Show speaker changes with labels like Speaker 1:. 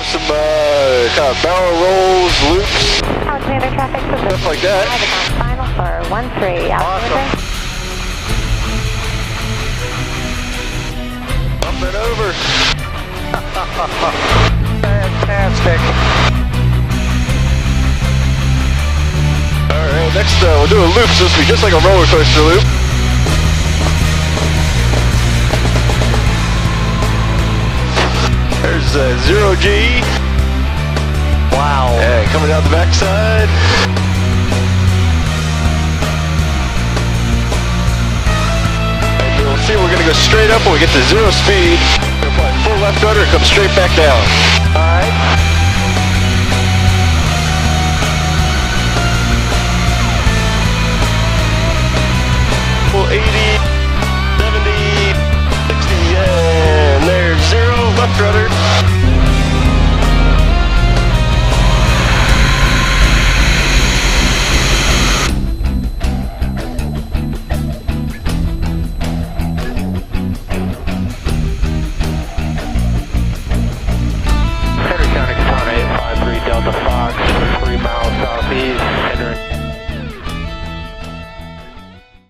Speaker 1: some kind of barrel rolls, loops,
Speaker 2: Alexander traffic
Speaker 1: stuff like that.
Speaker 2: Final for 13, Alexander.
Speaker 1: Up and over.
Speaker 3: Fantastic.
Speaker 1: Alright, next we'll do a loop, so this will be just like a roller coaster loop. There's 0G.
Speaker 3: Wow.
Speaker 1: And coming down the backside. And you'll see we're going to go straight up when we get to 0 speed. We're going to apply full left rudder and come straight back down.
Speaker 3: All right.